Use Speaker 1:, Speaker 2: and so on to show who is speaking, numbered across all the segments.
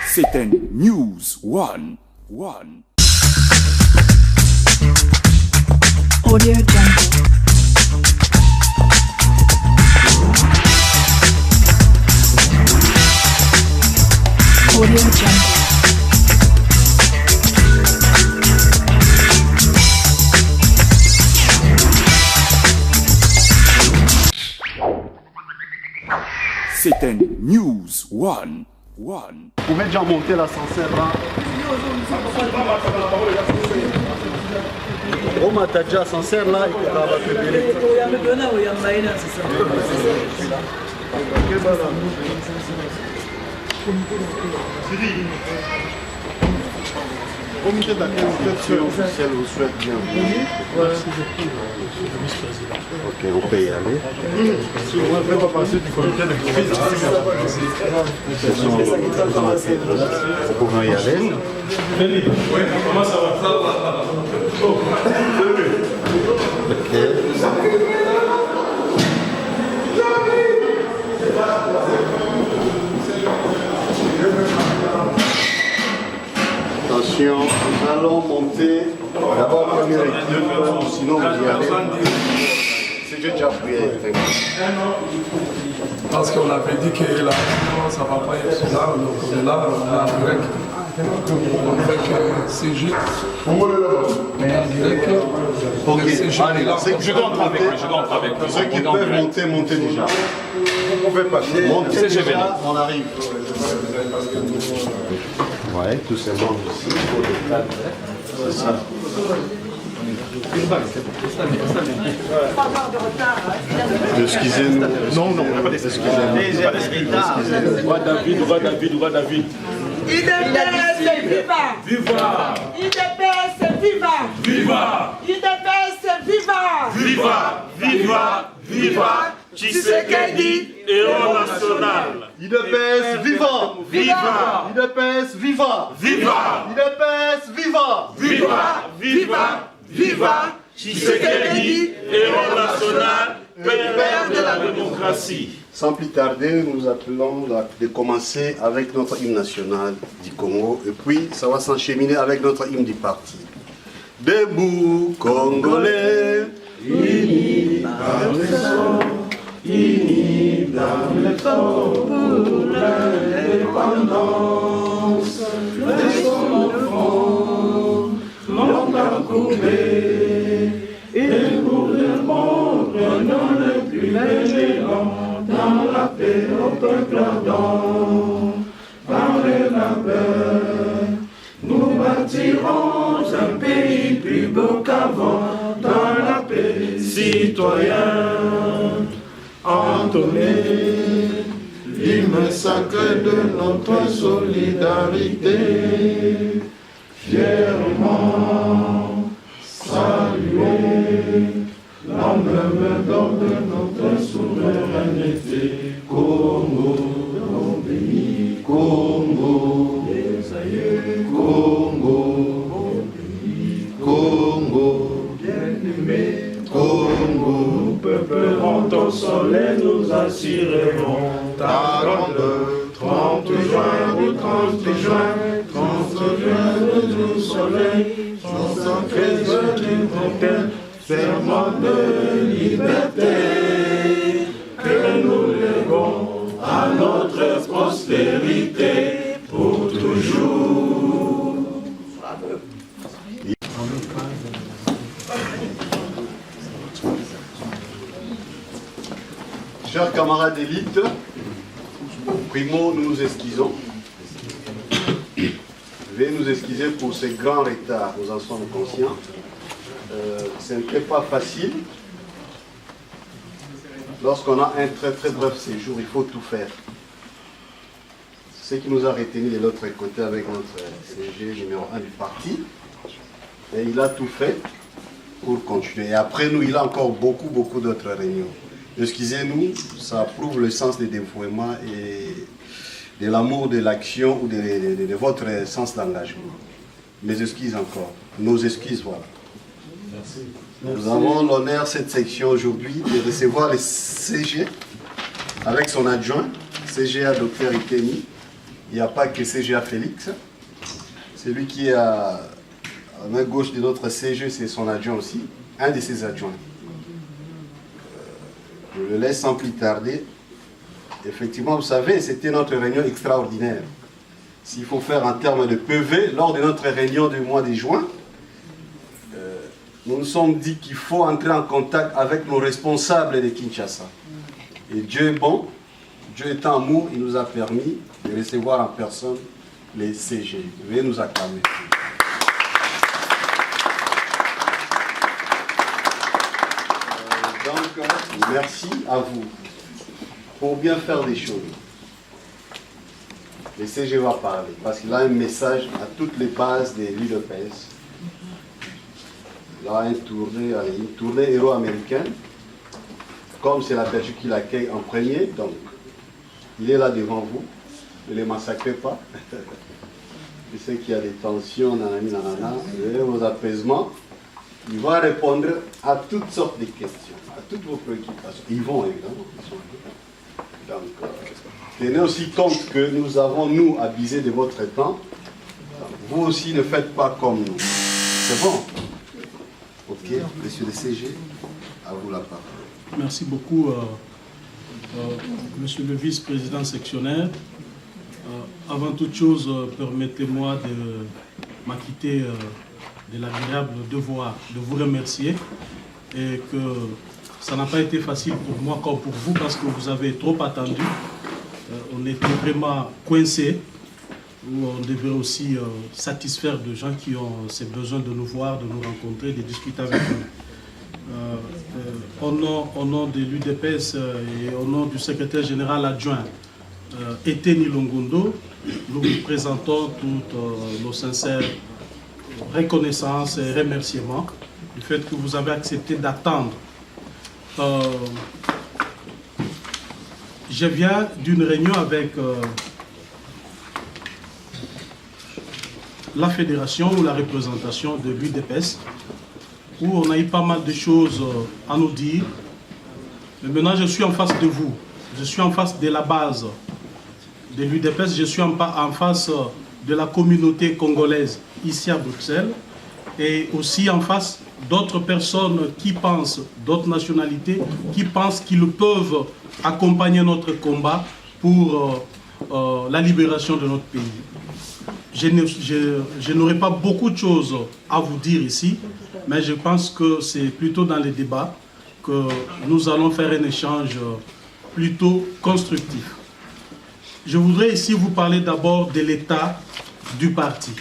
Speaker 1: C'était News One.
Speaker 2: Audio Jungle. Audio Jungle.
Speaker 1: C'était News One.
Speaker 3: Vous pouvez déjà monter l'ascenseur là. Oh, mais t'as déjà l'ascenseur là, il va te donner. Comité d'accueil officiel vous souhaite bienvenue. Ok, on peut y aller. Si on ne peut pas passer du comité de crise, vous pouvez y aller. Oui, comment ça va? Attention, nous allons monter d'abord première équipe, sinon vous y allez. C'est déjà prié.
Speaker 4: Parce qu'on avait dit que là, ça ne va pas être là, donc on est là, on est en direct. Avec CG. Mais en direct.
Speaker 3: Ok, allez, je dois entrer avec lui. Ceux qui peuvent monter, montez déjà. Vous pouvez passer, montez déjà, on arrive. Ouais, tout simplement ici. C'est ça. Excusez-nous. Non, excusez-nous.
Speaker 5: Où va David?
Speaker 6: IDPS viva!
Speaker 5: Viva!
Speaker 6: IDPS viva!
Speaker 5: Viva!
Speaker 6: IDPS viva!
Speaker 5: Viva! Tshisekedi, héros national!
Speaker 3: IDPS vivant!
Speaker 5: Viva!
Speaker 3: IDPS vivant!
Speaker 5: Viva!
Speaker 3: IDPS vivant!
Speaker 5: Viva! Tshisekedi, héros national, père de la démocratie!
Speaker 3: Sans plus tarder, nous appelons de commencer avec notre hymne national du Congo et puis ça va s'encheminer avec notre hymne du parti. Debout, Congolais, unis par le sang, unis dans le temps pour l'indépendance. Laissons le front, longtemps courbé, et pour le monde, prenons le plus bel élan. Dans la paix au peuple ardent, par la peur, nous bâtirons un pays plus beau qu'avant. Dans la paix, citoyens, entonnez l'hymne sacré de notre solidarité. Fièrement saluer l'emblème d'or de notre souveraineté. Congo, mon pays, Congo, Congo, mon pays, Congo, bien-aimé, Congo, peuplerons ton soleil, nous assurerons ta grandeur. 30 juin ou 30 juin, 30 juin, le jour soleil, 73 heures du trentaine, serment de liberté que nous léguons à notre postérité pour toujours. Chers camarades d'élite, primo, nous nous excusons. Veuillez nous excuser pour ces grands retards, nous en sommes conscients. Ce n'était pas facile. Lorsqu'on a un très très bref séjour, il faut tout faire. Ce qui nous a retenu de l'autre côté avec notre CG numéro 1 du parti. Et il a tout fait pour continuer. Et après nous, il a encore beaucoup d'autres réunions. Excusez-nous, ça prouve le sens du dévouement et de l'amour de l'action ou de votre sens d'engagement. Mes excuses encore. Nos excuses, voilà. Merci. Nous avons l'honneur, cette section aujourd'hui, de recevoir le CG avec son adjoint, CGA Dr Iteni, il n'y a pas que CGA Félix. Celui qui est à main gauche de notre CG, c'est son adjoint aussi, un de ses adjoints. Je le laisse sans plus tarder. Effectivement, vous savez, c'était notre réunion extraordinaire. S'il faut faire en termes de PV, lors de notre réunion du mois de juin, nous nous sommes dit qu'il faut entrer en contact avec nos responsables de Kinshasa. Et Dieu est bon, Dieu est amour, il nous a permis de recevoir en personne les CG. Veuillez nous acclamer. Donc, merci à vous pour bien faire des choses. Le CG va parler parce qu'il a un message à toutes les bases de l'UDPS. Il a une tournée héros-américaine. Comme c'est la Belgique qui l'accueille en premier, donc il est là devant vous. Ne les massacrez pas. Je sais qu'il y a des tensions, nanani, nanana, vos apaisements. Il va répondre à toutes sortes de questions, à toutes vos préoccupations. Ils vont évidemment. Donc, tenez aussi compte que nous avons, nous, abusé de votre temps. Vous aussi, ne faites pas comme nous. C'est bon? Ok, monsieur le CG, à vous la parole.
Speaker 7: Merci beaucoup, monsieur le vice-président sectionnaire. Avant toute chose, permettez-moi de m'acquitter de l'agréable devoir de vous remercier et que ça n'a pas été facile pour moi comme pour vous parce que vous avez trop attendu. On était vraiment coincés, où on devait aussi satisfaire de gens qui ont ces besoins de nous voir, de nous rencontrer, de discuter avec nous. Au nom de l'UDPS et au nom du secrétaire général adjoint Eteni Longondo, nous vous présentons toutes nos sincères reconnaissances et remerciements du fait que vous avez accepté d'attendre. Je viens d'une réunion avec la fédération ou la représentation de l'UDPS où on a eu pas mal de choses à nous dire. Mais maintenant, je suis en face de vous. Je suis en face de la base de l'UDPS. Je suis en face de la communauté congolaise ici à Bruxelles et aussi en face d'autres personnes qui pensent, d'autres nationalités, qui pensent qu'ils peuvent accompagner notre combat pour la libération de notre pays. Je n'aurai pas beaucoup de choses à vous dire ici, mais je pense que c'est plutôt dans les débats que nous allons faire un échange plutôt constructif. Je voudrais ici vous parler d'abord de l'état du parti,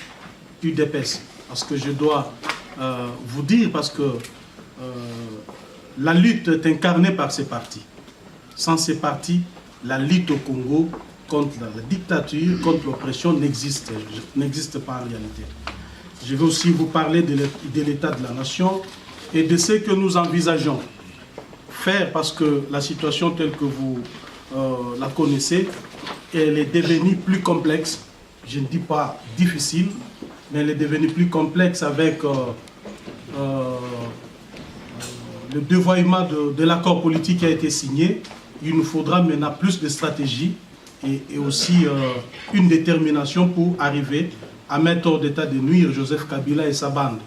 Speaker 7: UDPS, parce que je dois vous dire, parce que la lutte est incarnée par ces partis. Sans ces partis, la lutte au Congo contre la dictature, contre l'oppression n'existe pas en réalité. Je vais aussi vous parler de l'état de la nation et de ce que nous envisageons faire parce que la situation telle que vous la connaissez, elle est devenue plus complexe. Je ne dis pas difficile, mais elle est devenue plus complexe avec le dévoiement de l'accord politique qui a été signé. Il nous faudra maintenant plus de stratégie et aussi une détermination pour arriver à mettre hors d'état de nuire Joseph Kabila et sa bande.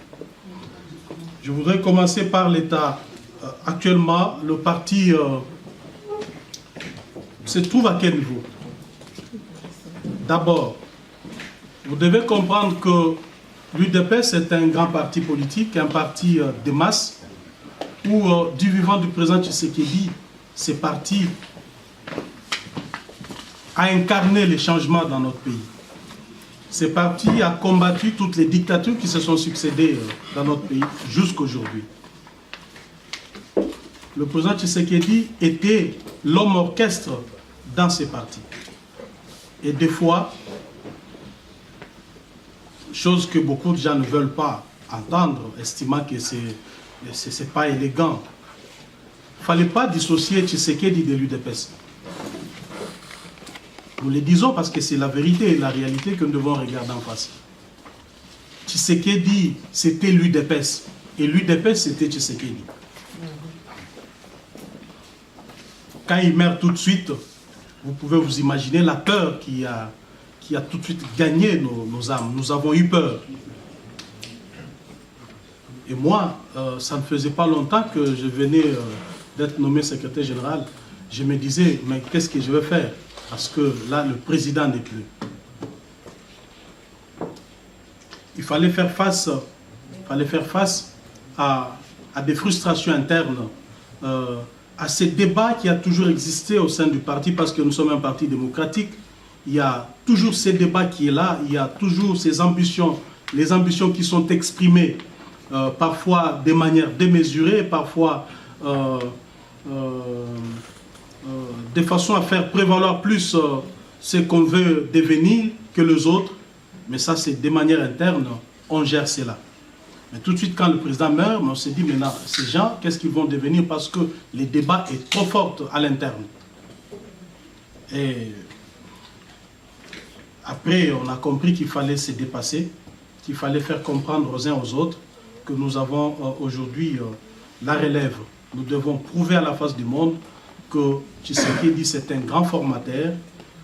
Speaker 7: Je voudrais commencer par l'état. Actuellement, le parti se trouve à quel niveau? D'abord, vous devez comprendre que l'UDPS est un grand parti politique, un parti de masse, où du vivant du président Tshisekedi, ce parti a incarné les changements dans notre pays. Ce parti a combattu toutes les dictatures qui se sont succédées dans notre pays jusqu'à aujourd'hui. Le président Tshisekedi était l'homme orchestre dans ces partis. Et des fois, chose que beaucoup de gens ne veulent pas entendre, estimant que ce n'est pas élégant, il ne fallait pas dissocier Tshisekedi de l'UDPS. Nous le disons parce que c'est la vérité et la réalité que nous devons regarder en face. Tshisekedi, c'était l'UDPS. Et l'UDPS, c'était Tshisekedi. Quand il meurt tout de suite, vous pouvez vous imaginer la peur qui a tout de suite gagné nos âmes. Nous avons eu peur. Et moi, ça ne faisait pas longtemps que je venais d'être nommé secrétaire général. Je me disais, mais qu'est-ce que je vais faire? Parce que là, le président n'est plus. Il fallait faire face à des frustrations internes, à ces débats qui a toujours existé au sein du parti, parce que nous sommes un parti démocratique. Il y a toujours ces débats qui est là, il y a toujours ces ambitions, les ambitions qui sont exprimées, parfois de manière démesurée, parfois de façon à faire prévaloir plus ce qu'on veut devenir que les autres. Mais ça, c'est de manière interne, on gère cela. Mais tout de suite, quand le président meurt, on s'est dit, maintenant, ces gens, qu'est-ce qu'ils vont devenir? Parce que le débat est trop fort à l'interne. Et après, on a compris qu'il fallait se dépasser, qu'il fallait faire comprendre aux uns aux autres que nous avons aujourd'hui la relève. Nous devons prouver à la face du monde que Tshisekedi, c'est un grand formateur.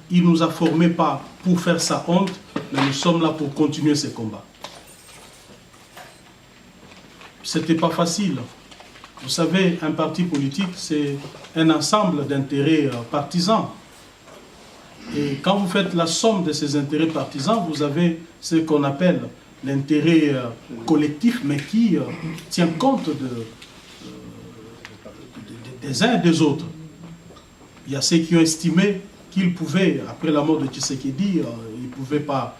Speaker 7: Il ne nous a formés pas pour faire sa honte, mais nous sommes là pour continuer ce combat. Ce n'était pas facile. Vous savez, un parti politique, c'est un ensemble d'intérêts partisans. Et quand vous faites la somme de ces intérêts partisans, vous avez ce qu'on appelle l'intérêt collectif, mais qui tient compte des uns et des autres. Il y a ceux qui ont estimé qu'ils pouvaient, après la mort de Tshisekedi, ils ne pouvaient pas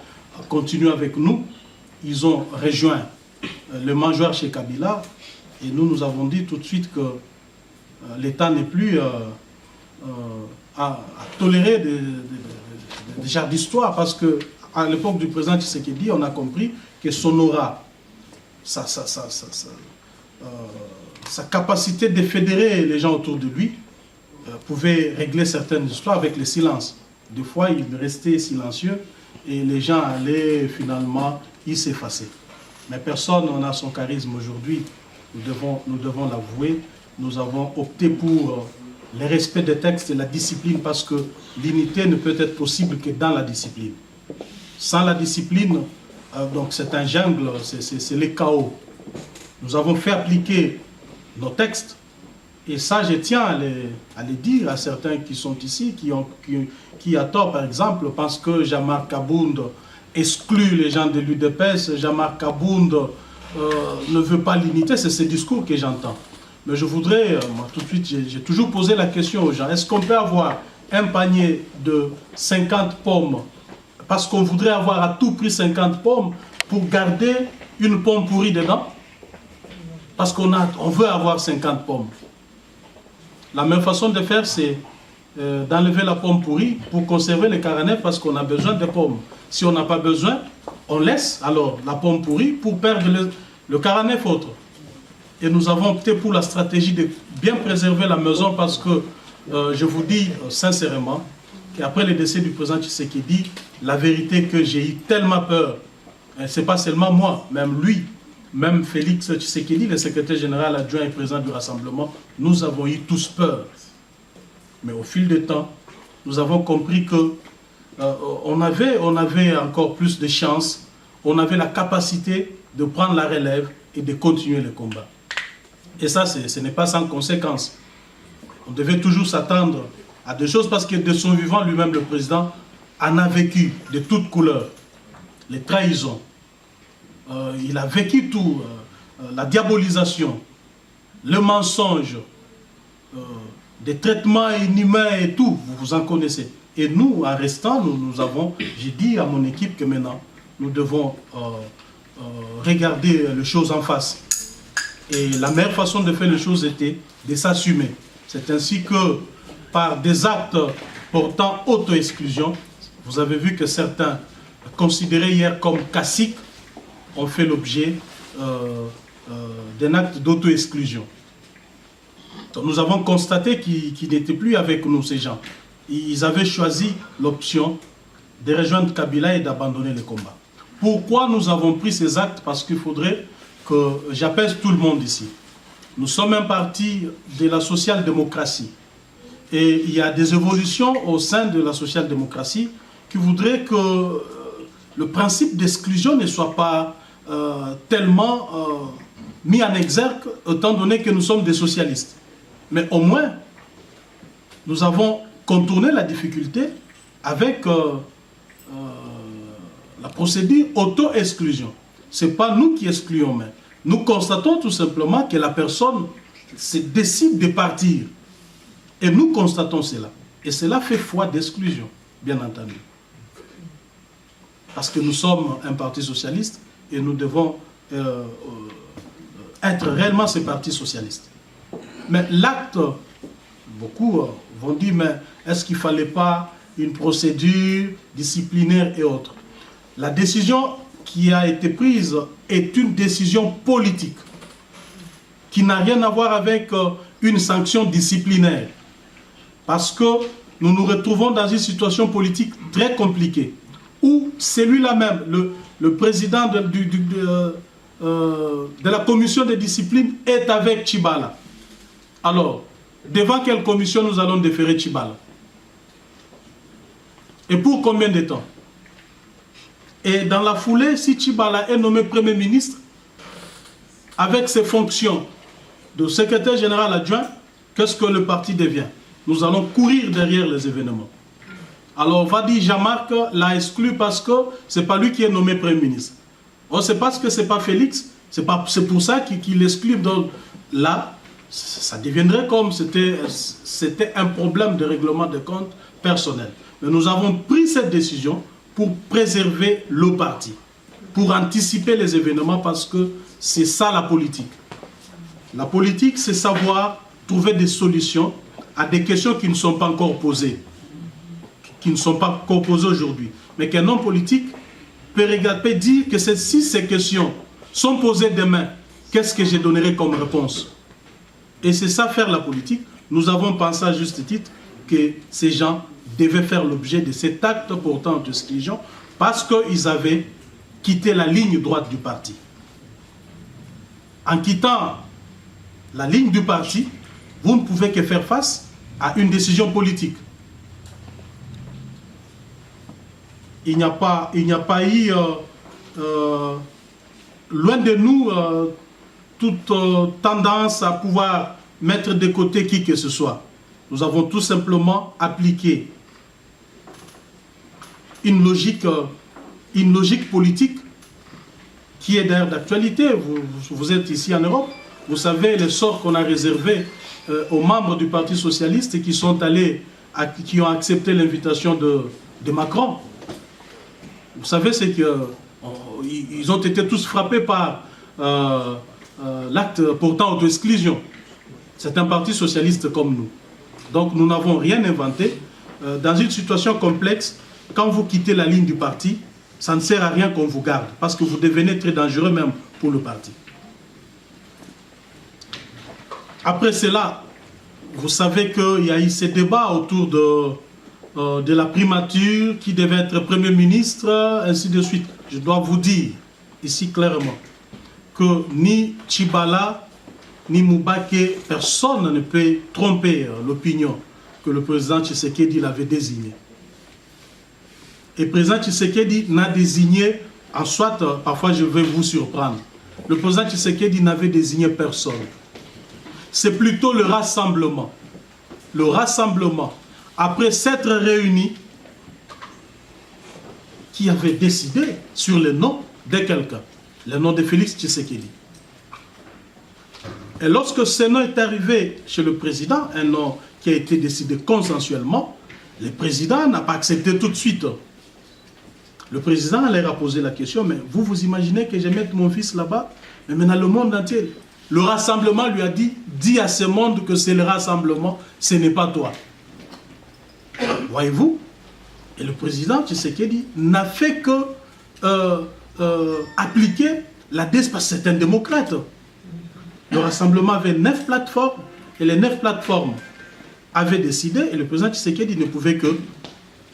Speaker 7: continuer avec nous. Ils ont rejoint le mangeoire chez Kabila, et nous avons dit tout de suite que l'État n'est plus à tolérer des genres d'histoire, parce qu'à l'époque du président Tshisekedi, on a compris que son aura, sa capacité de fédérer les gens autour de lui, pouvait régler certaines histoires avec le silence. Des fois, il restait silencieux et les gens allaient finalement s'effacer. Mais personne n'a son charisme aujourd'hui. Nous devons l'avouer. Nous avons opté pour le respect des textes et la discipline, parce que l'unité ne peut être possible que dans la discipline. Sans la discipline, donc c'est un jungle, c'est le chaos. Nous avons fait appliquer nos textes, et ça je tiens à les dire à certains qui sont ici, qui à tort par exemple pensent que Jean-Marc Kabound exclut les gens de l'UDPS, Jean-Marc Kabound ne veut pas l'unité. C'est ce discours que j'entends. Mais je voudrais, moi tout de suite, j'ai toujours posé la question aux gens, est-ce qu'on peut avoir un panier de 50 pommes, parce qu'on voudrait avoir à tout prix 50 pommes, pour garder une pomme pourrie dedans? Parce qu'on veut avoir 50 pommes. La même façon de faire, c'est d'enlever la pomme pourrie pour conserver les caranefs, parce qu'on a besoin de pommes. Si on n'a pas besoin, on laisse alors la pomme pourrie pour perdre le caranef autre. Et nous avons opté pour la stratégie de bien préserver la maison, parce que je vous dis sincèrement qu'après le décès du président Tshisekedi, la vérité que j'ai eu tellement peur, ce n'est pas seulement moi, même lui, même Félix Tshisekedi, le secrétaire général adjoint et président du Rassemblement, nous avons eu tous peur. Mais au fil du temps, nous avons compris que on avait encore plus de chance, on avait la capacité de prendre la relève et de continuer le combat. Et ça, ce n'est pas sans conséquence. On devait toujours s'attendre à des choses, parce que de son vivant, lui-même, le président, en a vécu de toutes couleurs. Les trahisons. Il a vécu tout. La diabolisation, le mensonge, des traitements inhumains et tout. Vous en connaissez. Et nous, en restant, nous avons, j'ai dit à mon équipe que maintenant, nous devons regarder les choses en face. Et la meilleure façon de faire les choses était de s'assumer. C'est ainsi que, par des actes portant auto-exclusion, vous avez vu que certains, considérés hier comme caciques, ont fait l'objet d'un acte d'auto-exclusion. Nous avons constaté qu'ils n'étaient plus avec nous, ces gens. Ils avaient choisi l'option de rejoindre Kabila et d'abandonner le combat. Pourquoi nous avons pris ces actes? Parce qu'il faudrait que j'apaise tout le monde ici. Nous sommes un parti de la social-démocratie. Et il y a des évolutions au sein de la social-démocratie qui voudraient que le principe d'exclusion ne soit pas tellement mis en exergue, étant donné que nous sommes des socialistes. Mais au moins, nous avons contourné la difficulté avec la procédure auto-exclusion. Ce n'est pas nous qui excluons, mais nous constatons tout simplement que la personne décide de partir. Et nous constatons cela. Et cela fait foi d'exclusion, bien entendu. Parce que nous sommes un parti socialiste et nous devons être réellement ce parti socialiste. Mais l'acte, beaucoup vont dire, mais est-ce qu'il ne fallait pas une procédure disciplinaire et autres? La décision qui a été prise est une décision politique qui n'a rien à voir avec une sanction disciplinaire. Parce que nous nous retrouvons dans une situation politique très compliquée où celui-là même, le président de la commission de discipline est avec Tchibala. Alors, devant quelle commission nous allons déférer Tchibala? Et pour combien de temps? Et dans la foulée, si Tchibala est nommé Premier ministre, avec ses fonctions de secrétaire général adjoint, qu'est-ce que le parti devient? Nous allons courir derrière les événements. Alors, on va dire, Jean-Marc l'a exclu parce que ce n'est pas lui qui est nommé Premier ministre. Or, c'est parce que ce n'est pas Félix, c'est pour ça qu'il l'exclut. Donc là, ça deviendrait comme c'était un problème de règlement de compte personnel. Mais nous avons pris cette décision pour préserver le parti, pour anticiper les événements, parce que c'est ça la politique. La politique, c'est savoir trouver des solutions à des questions qui ne sont pas encore posées, qui ne sont pas encore posées aujourd'hui. Mais qu'un homme politique peut dire que si ces questions sont posées demain, qu'est-ce que je donnerai comme réponse? Et c'est ça faire la politique. Nous avons pensé à juste titre que ces gens devaient faire l'objet de cet acte portant d'exclusion parce qu'ils avaient quitté la ligne droite du parti. En quittant la ligne du parti, vous ne pouvez que faire face à une décision politique. Il n'y a pas eu, loin de nous, toute tendance à pouvoir mettre de côté qui que ce soit. Nous avons tout simplement appliqué une logique politique qui est d'ailleurs d'actualité. Vous êtes ici en Europe, vous savez le sort qu'on a réservé aux membres du Parti Socialiste qui sont allés, qui ont accepté l'invitation de Macron. Vous savez, c'est qu'ils ont été tous frappés par l'acte portant auto-exclusion. C'est un parti socialiste comme nous. Donc nous n'avons rien inventé. Dans une situation complexe, quand vous quittez la ligne du parti, ça ne sert à rien qu'on vous garde, parce que vous devenez très dangereux même pour le parti. Après cela, vous savez qu'il y a eu ces débats autour de la primature, qui devait être Premier ministre, ainsi de suite. Je dois vous dire ici clairement que ni Tchibala, ni Moubake, personne ne peut tromper l'opinion que le président Tshisekedi l'avait désigné. Et le président Tshisekedi n'a désigné, en soit, parfois je vais vous surprendre, le président Tshisekedi n'avait désigné personne. C'est plutôt le rassemblement. Le rassemblement, après s'être réunis, qui avait décidé sur le nom de quelqu'un, le nom de Félix Tshisekedi. Et lorsque ce nom est arrivé chez le président, un nom qui a été décidé consensuellement, le président n'a pas accepté tout de suite. Le président leur a posé la question, mais vous imaginez que je mette mon fils là-bas? Mais maintenant le monde entier, le rassemblement lui a dit, dis à ce monde que c'est le rassemblement, ce n'est pas toi. Voyez-vous? Et le président Tshisekedi n'a fait que appliquer la parce que c'est un démocrate. Le rassemblement avait 9 plateformes et les 9 plateformes avaient décidé et le président Tshisekedi ne pouvait que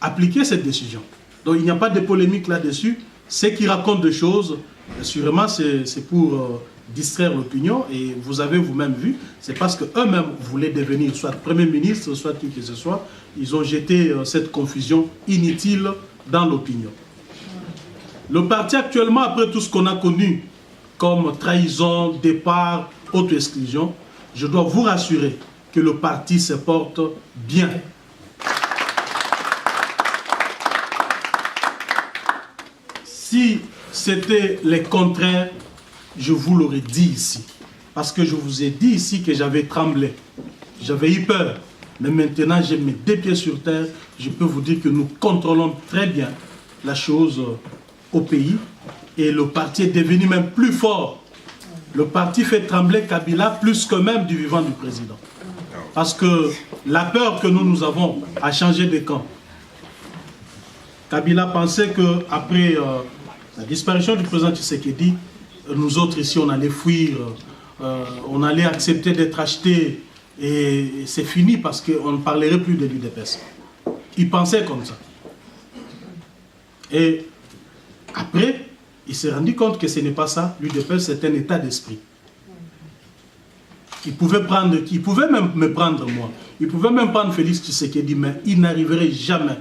Speaker 7: appliquer cette décision. Donc il n'y a pas de polémique là-dessus. Ceux qui racontent des choses, sûrement c'est pour distraire l'opinion, et vous avez vous-même vu, c'est parce qu'eux-mêmes voulaient devenir soit Premier ministre, soit qui que ce soit, ils ont jeté cette confusion inutile dans l'opinion. Le parti actuellement, après tout ce qu'on a connu comme trahison, départ, auto-exclusion, je dois vous rassurer que le parti se porte bien. Si c'était le contraire, je vous l'aurais dit ici. Parce que je vous ai dit ici que j'avais tremblé. J'avais eu peur. Mais maintenant, j'ai mis deux pieds sur terre. Je peux vous dire que nous contrôlons très bien la chose au pays. Et le parti est devenu même plus fort. Le parti fait trembler Kabila plus que même du vivant du président. Parce que la peur que nous avons a changé de camp. Kabila pensait qu'après la disparition du président Tshisekedi, nous autres ici, on allait fuir, on allait accepter d'être achetés, et c'est fini parce qu'on ne parlerait plus de l'UDPS. Il pensait comme ça. Et après, il s'est rendu compte que ce n'est pas ça. L'UDPS, c'est un état d'esprit. Il pouvait même me prendre moi. Il pouvait même prendre Félix Tshisekedi, mais il n'arriverait jamais,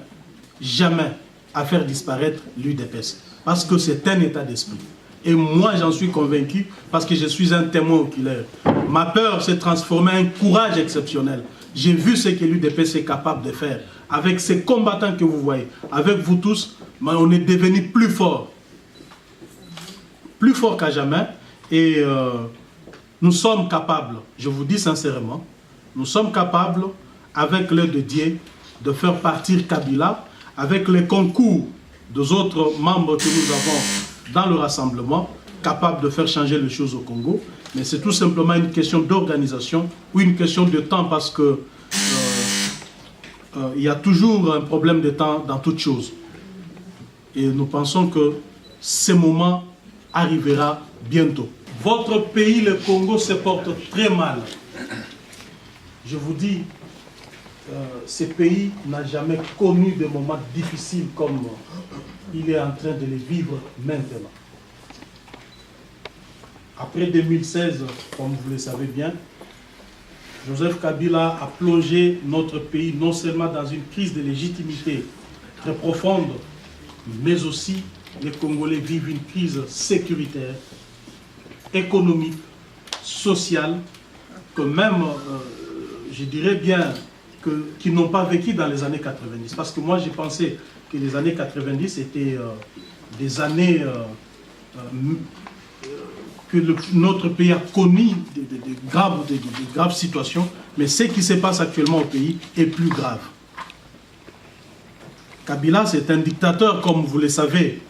Speaker 7: jamais à faire disparaître l'UDPS. Parce que c'est un état d'esprit. Et moi, j'en suis convaincu parce que je suis un témoin oculaire. Ma peur s'est transformée en un courage exceptionnel. J'ai vu ce que l'UDPS est capable de faire. Avec ces combattants que vous voyez, avec vous tous, on est devenu plus fort. Plus fort qu'à jamais. Et nous sommes capables, je vous dis sincèrement, nous sommes capables, avec l'aide de Dieu, de faire partir Kabila, avec les concours des autres membres que nous avons dans le rassemblement, capables de faire changer les choses au Congo. Mais c'est tout simplement une question d'organisation ou une question de temps, parce que il y a toujours un problème de temps dans toute chose. Et nous pensons que ce moment arrivera bientôt. Votre pays, le Congo, se porte très mal. Je vous dis, ce pays n'a jamais connu de moments difficiles comme il est en train de les vivre maintenant. Après 2016, comme vous le savez bien, Joseph Kabila a plongé notre pays non seulement dans une crise de légitimité très profonde, mais aussi les Congolais vivent une crise sécuritaire, économique, sociale, que même, je dirais bien, qu'ils n'ont pas vécu dans les années 90. Parce que moi, j'ai pensé que les années 90 étaient des années que notre pays a connu de graves situations, mais ce qui se passe actuellement au pays est plus grave. Kabila, c'est un dictateur, comme vous le savez,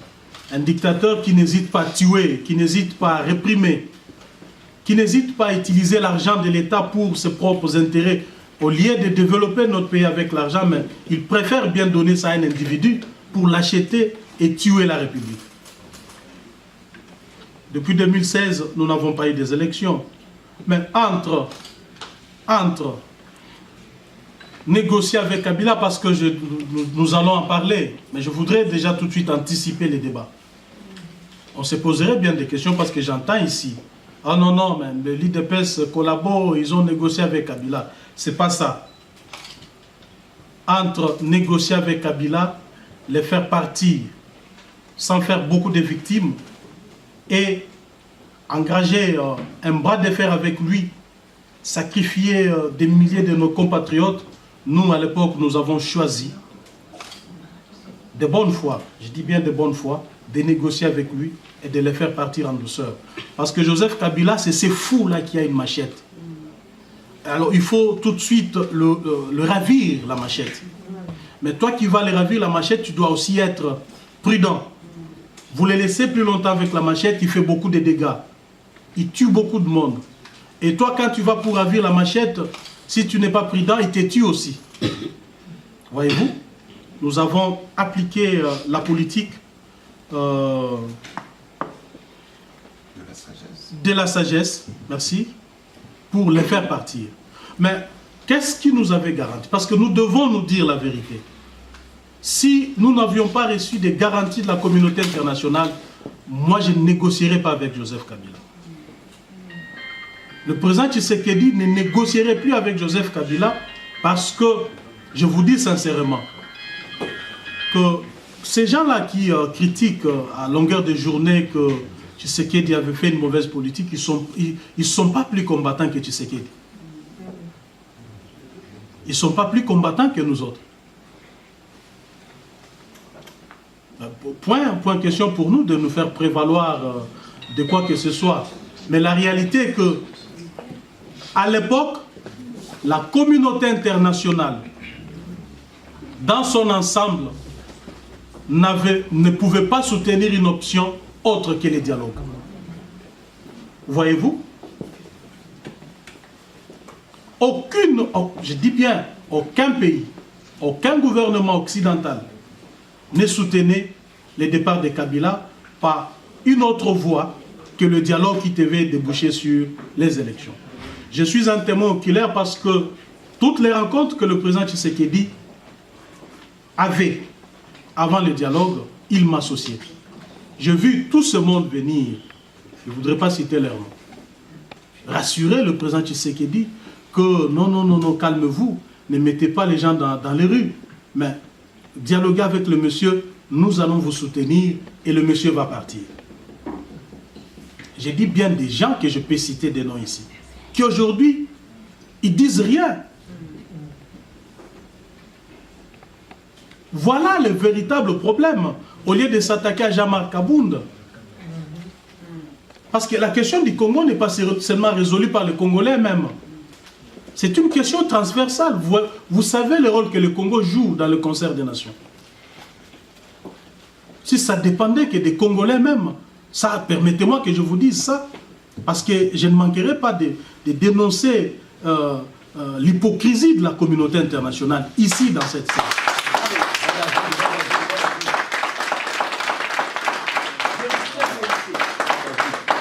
Speaker 7: un dictateur qui n'hésite pas à tuer, qui n'hésite pas à réprimer, qui n'hésite pas à utiliser l'argent de l'État pour ses propres intérêts. Au lieu de développer notre pays avec l'argent, mais il préfère bien donner ça à un individu pour l'acheter et tuer la République. Depuis 2016, nous n'avons pas eu des élections. Mais entre négocier avec Kabila, parce que nous allons en parler, mais je voudrais déjà tout de suite anticiper les débats. On se poserait bien des questions parce que j'entends ici, ah non, non, mais l'UDPS collabore, ils ont négocié avec Kabila. C'est pas ça. Entre négocier avec Kabila, les faire partir sans faire beaucoup de victimes et engager un bras de fer avec lui, sacrifier des milliers de nos compatriotes, nous à l'époque nous avons choisi de bonne foi, je dis bien de bonne foi, de négocier avec lui et de les faire partir en douceur. Parce que Joseph Kabila, c'est ces fous-là qui a une machette. Alors il faut tout de suite le ravir, la machette. Mais toi qui vas le ravir, la machette, tu dois aussi être prudent. Vous le laissez plus longtemps avec la machette, il fait beaucoup de dégâts. Il tue beaucoup de monde. Et toi, quand tu vas pour ravir la machette, si tu n'es pas prudent, il te tue aussi. Voyez-vous, nous avons appliqué la politique de la sagesse, merci, pour les faire partir. Mais qu'est-ce qui nous avait garanti? Parce que nous devons nous dire la vérité. Si nous n'avions pas reçu des garanties de la communauté internationale, moi je ne négocierais pas avec Joseph Kabila. le président Tshisekedi ne négocierait plus avec Joseph Kabila parce que, je vous dis sincèrement, que ces gens-là qui critiquent à longueur de journée que Tshisekedi avait fait une mauvaise politique, ils sont pas plus combattants que Tshisekedi. Ils ne sont pas plus combattants que nous autres. Point question pour nous de nous faire prévaloir de quoi que ce soit. Mais la réalité est que, à l'époque, la communauté internationale, dans son ensemble, ne pouvait pas soutenir une option autre que les dialogues. Voyez-vous? Je dis bien, aucun pays, aucun gouvernement occidental ne soutenait le départ de Kabila par une autre voie que le dialogue qui devait déboucher sur les élections. Je suis un témoin oculaire parce que toutes les rencontres que le président Tshisekedi avait avant le dialogue, il m'associait. J'ai vu tout ce monde venir, je ne voudrais pas citer leur nom, rassurer le président Tshisekedi que non, calmez-vous, ne mettez pas les gens dans les rues, mais dialoguez avec le monsieur, nous allons vous soutenir et le monsieur va partir. J'ai dit bien des gens que je peux citer des noms ici, qui aujourd'hui, ils disent rien. Voilà le véritable problème, au lieu de s'attaquer à Jean-Marc Kabound. Parce que la question du Congo n'est pas seulement résolue par les Congolais même. C'est une question transversale. Vous savez le rôle que le Congo joue dans le concert des nations. Si ça dépendait que des Congolais même, ça, permettez-moi que je vous dise ça, parce que je ne manquerai pas de dénoncer l'hypocrisie de la communauté internationale ici dans cette salle.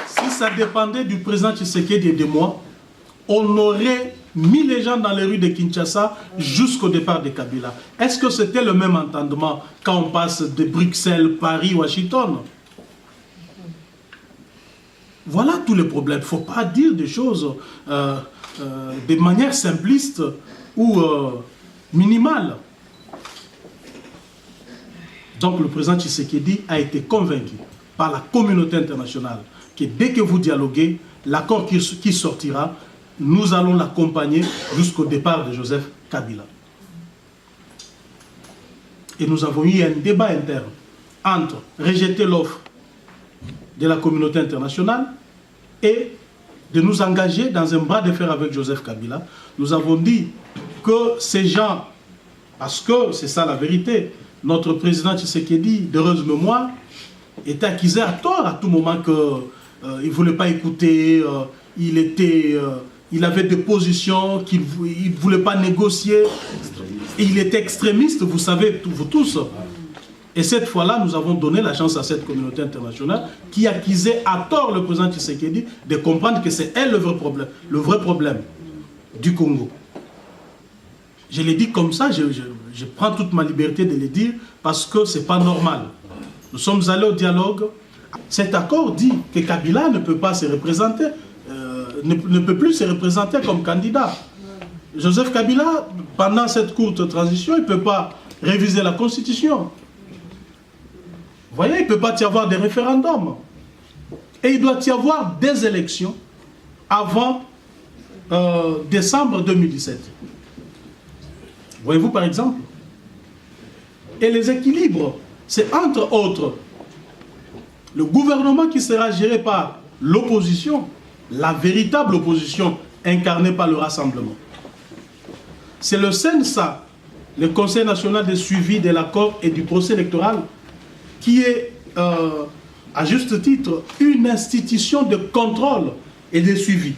Speaker 7: Si ça dépendait du président Tshisekedi et de moi, on aurait mis les gens dans les rues de Kinshasa jusqu'au départ de Kabila. Est-ce que c'était le même entendement quand on passe de Bruxelles, Paris, Washington? Voilà tous les problèmes. Il ne faut pas dire des choses de manière simpliste ou minimale. Donc le président Tshisekedi a été convaincu par la communauté internationale que dès que vous dialoguez, l'accord qui sortira, nous allons l'accompagner jusqu'au départ de Joseph Kabila. Et nous avons eu un débat interne entre rejeter l'offre de la communauté internationale et de nous engager dans un bras de fer avec Joseph Kabila. Nous avons dit que ces gens, parce que c'est ça la vérité, notre président Tshisekedi, d'heureuse mémoire, était accusé à tort à tout moment qu'il ne voulait pas écouter, il avait des positions qu'il ne voulait pas négocier, et il était extrémiste, vous savez, vous tous. Et cette fois-là, nous avons donné la chance à cette communauté internationale qui accusait à tort le président Tshisekedi de comprendre que c'est elle le vrai problème du Congo. Je l'ai dit comme ça, je prends toute ma liberté de le dire parce que ce n'est pas normal. Nous sommes allés au dialogue. Cet accord dit que Kabila ne peut pas se représenter, ne peut plus se représenter comme candidat. Joseph Kabila, pendant cette courte transition, il ne peut pas réviser la Constitution. Vous voyez, il ne peut pas y avoir des référendums. Et il doit y avoir des élections avant décembre 2017. Voyez-vous par exemple? Et les équilibres, c'est entre autres le gouvernement qui sera géré par l'opposition, la véritable opposition incarnée par le rassemblement. C'est le CNSA, le Conseil national de suivi de l'accord et du procès électoral, qui est, à juste titre, une institution de contrôle et de suivi,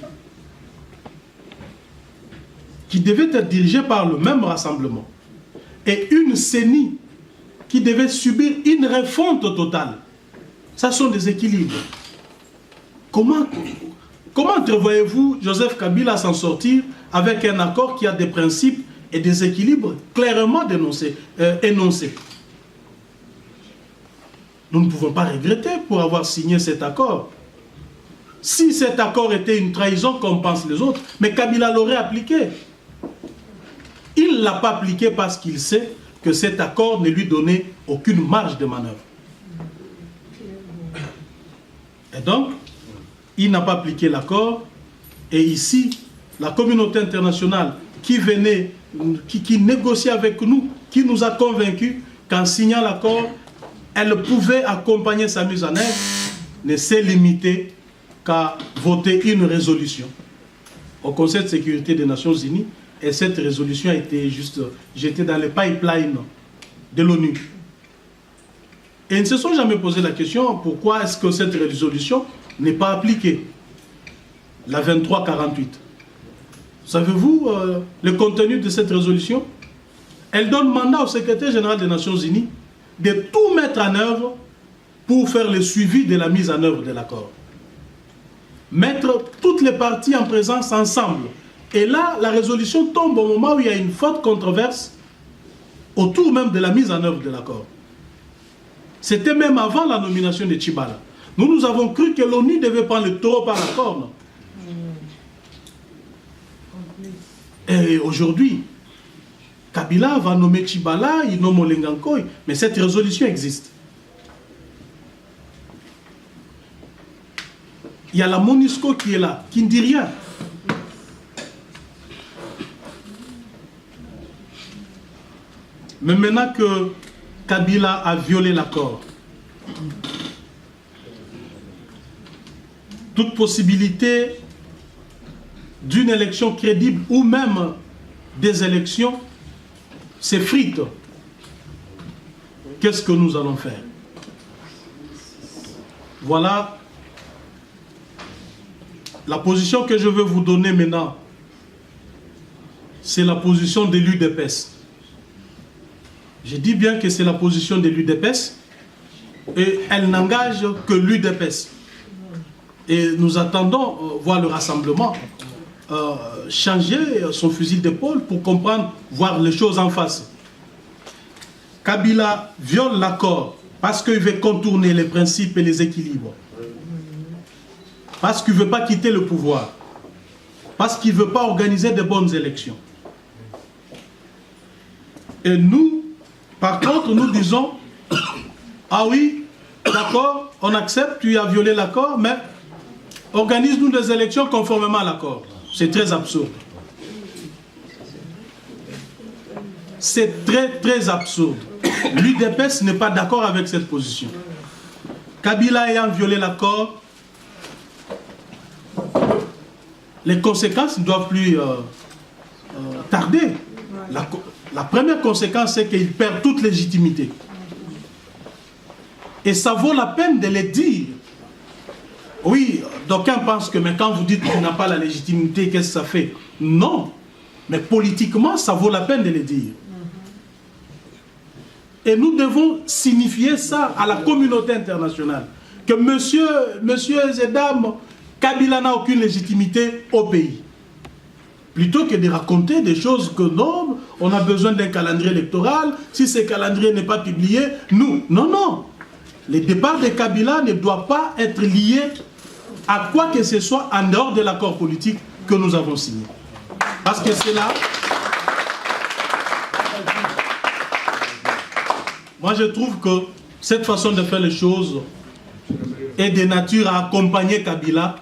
Speaker 7: qui devait être dirigée par le même rassemblement, et une CENI qui devait subir une refonte totale. Ça sont des équilibres. Comment entrevoyez-vous Joseph Kabila s'en sortir avec un accord qui a des principes et des équilibres clairement énoncés? Nous ne pouvons pas regretter pour avoir signé cet accord. si cet accord était une trahison comme pensent les autres, mais Kabila l'aurait appliqué. Il ne l'a pas appliqué parce qu'il sait que cet accord ne lui donnait aucune marge de manœuvre. Et donc, il n'a pas appliqué l'accord. Et ici, la communauté internationale qui venait, qui négociait avec nous, qui nous a convaincus qu'en signant l'accord, elle pouvait accompagner sa mise en œuvre, ne s'est limitée qu'à voter une résolution au Conseil de sécurité des Nations Unies. Et cette résolution a été juste jetée dans le pipeline de l'ONU. Et ils ne se sont jamais posé la question pourquoi est-ce que cette résolution n'est pas appliquée. La 2348. Savez-vous le contenu de cette résolution? Elle donne mandat au secrétaire général des Nations Unies de tout mettre en œuvre pour faire le suivi de la mise en œuvre de l'accord. Mettre toutes les parties en présence ensemble. Et là, la résolution tombe au moment où il y a une forte controverse autour même de la mise en œuvre de l'accord. C'était même avant la nomination de Tchibala. Nous avons cru que l'ONU devait prendre le taureau par la corne. Et aujourd'hui, Kabila va nommer Tchibala, il nomme Olengankoy, mais cette résolution existe. Il y a la MONUSCO qui est là, qui ne dit rien. Mais maintenant que Kabila a violé l'accord, toute possibilité d'une élection crédible ou même des élections s'effrite. Qu'est-ce que nous allons faire? Voilà la position que je veux vous donner maintenant. C'est la position de l'UDPS. Je dis bien que c'est la position de l'UDPS et elle n'engage que l'UDPS. Et nous attendons voir le rassemblement changer son fusil d'épaule pour comprendre, voir les choses en face. Kabila viole l'accord parce qu'il veut contourner les principes et les équilibres. Parce qu'il ne veut pas quitter le pouvoir. Parce qu'il ne veut pas organiser de bonnes élections. Et nous, par contre, nous disons, ah oui, d'accord, on accepte, tu as violé l'accord, mais organise-nous des élections conformément à l'accord. C'est très absurde. C'est très, très absurde. L'UDPS n'est pas d'accord avec cette position. Kabila ayant violé l'accord, les conséquences ne doivent plus tarder. La première conséquence, c'est qu'il perd toute légitimité. Et ça vaut la peine de le dire. Oui, d'aucuns pensent que mais quand vous dites qu'il n'a pas la légitimité, qu'est-ce que ça fait? Non, mais politiquement, ça vaut la peine de le dire. Et nous devons signifier ça à la communauté internationale. Que monsieur et dames, Kabila n'a aucune légitimité au pays. Plutôt que de raconter des choses que non, on a besoin d'un calendrier électoral, si ce calendrier n'est pas publié, nous. Non, non. Le départ de Kabila ne doit pas être lié à quoi que ce soit en dehors de l'accord politique que nous avons signé. Parce que c'est là... Moi, je trouve que cette façon de faire les choses est de nature à accompagner Kabila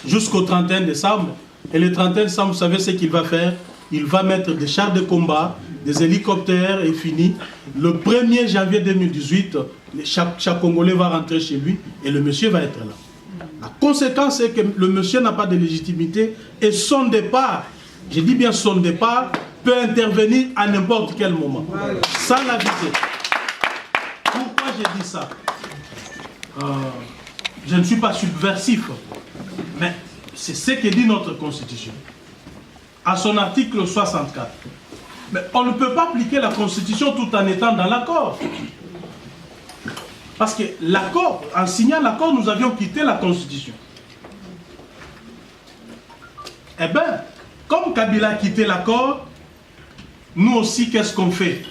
Speaker 7: jusqu'au 31 décembre. Et le 31 décembre, vous savez ce qu'il va faire? Il va mettre des chars de combat, des hélicoptères et fini. Le 1er janvier 2018, chaque Congolais va rentrer chez lui et le monsieur va être là. La conséquence, c'est que le monsieur n'a pas de légitimité et son départ, je dis bien son départ, peut intervenir à n'importe quel moment. Sans l'aviser. Pourquoi j'ai dit ça? Je ne suis pas subversif, mais c'est ce que dit notre Constitution. À son article 64. Mais on ne peut pas appliquer la Constitution tout en étant dans l'accord. Parce que l'accord, en signant l'accord, nous avions quitté la Constitution. Eh bien, comme Kabila a quitté l'accord, nous aussi, qu'est-ce qu'on fait?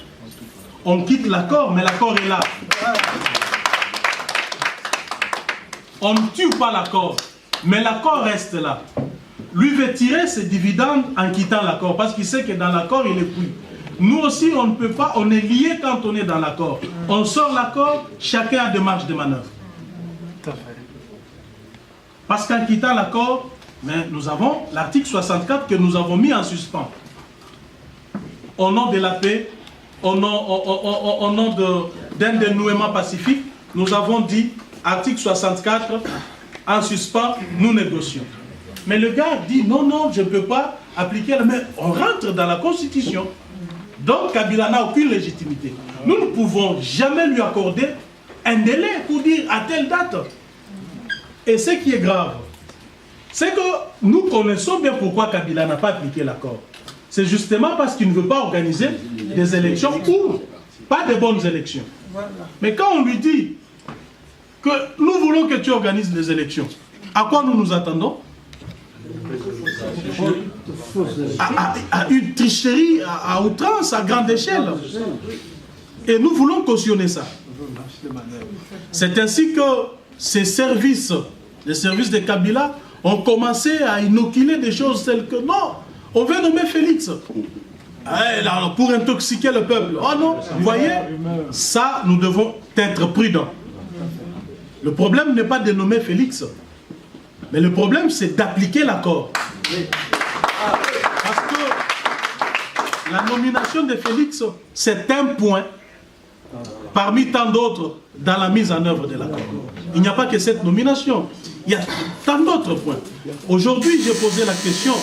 Speaker 7: On quitte l'accord, mais l'accord est là. on ne tue pas l'accord, mais l'accord reste là. Lui veut tirer ses dividendes en quittant l'accord, parce qu'il sait que dans l'accord, il est pris. Nous aussi, on ne peut pas, on est lié quand on est dans l'accord. On sort l'accord, chacun a des marges de manœuvre. Parce qu'en quittant l'accord, nous avons l'article 64 que nous avons mis en suspens. Au nom de la paix, au nom d'un dénouement pacifique, nous avons dit, article 64, en suspens, nous négocions. Mais le gars dit, non, je ne peux pas appliquer, mais on rentre dans la Constitution. Donc Kabila n'a aucune légitimité. Nous ne pouvons jamais lui accorder un délai pour dire à telle date. Et ce qui est grave, c'est que nous connaissons bien pourquoi Kabila n'a pas appliqué l'accord. C'est justement parce qu'il ne veut pas organiser des élections ou pas de bonnes élections. Mais quand on lui dit que nous voulons que tu organises des élections, à quoi nous nous attendons? À une tricherie à outrance, à grande échelle. Et nous voulons cautionner ça. C'est ainsi que ces services, les services de Kabila, ont commencé à inoculer des choses telles que non, on veut nommer Félix pour intoxiquer le peuple. Oh non, vous voyez, ça, nous devons être prudents. Le problème n'est pas de nommer Félix, mais le problème, c'est d'appliquer l'accord. Parce que la nomination de Félix, c'est un point parmi tant d'autres dans la mise en œuvre de l'accord. Il n'y a pas que cette nomination, il y a tant d'autres points. Aujourd'hui, j'ai posé la question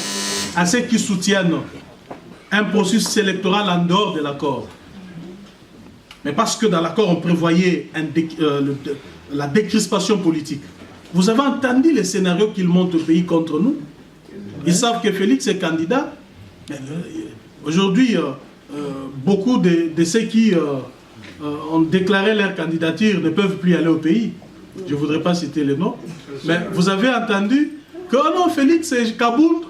Speaker 7: à ceux qui soutiennent un processus électoral en dehors de l'accord. Mais parce que dans l'accord, on prévoyait la décrispation politique. Vous avez entendu les scénarios qu'ils montent au pays contre nous? Ils savent que Félix est candidat. Aujourd'hui, beaucoup de ceux qui ont déclaré leur candidature ne peuvent plus aller au pays. Je ne voudrais pas citer les noms. Mais vous avez entendu que non, Félix et Kaboul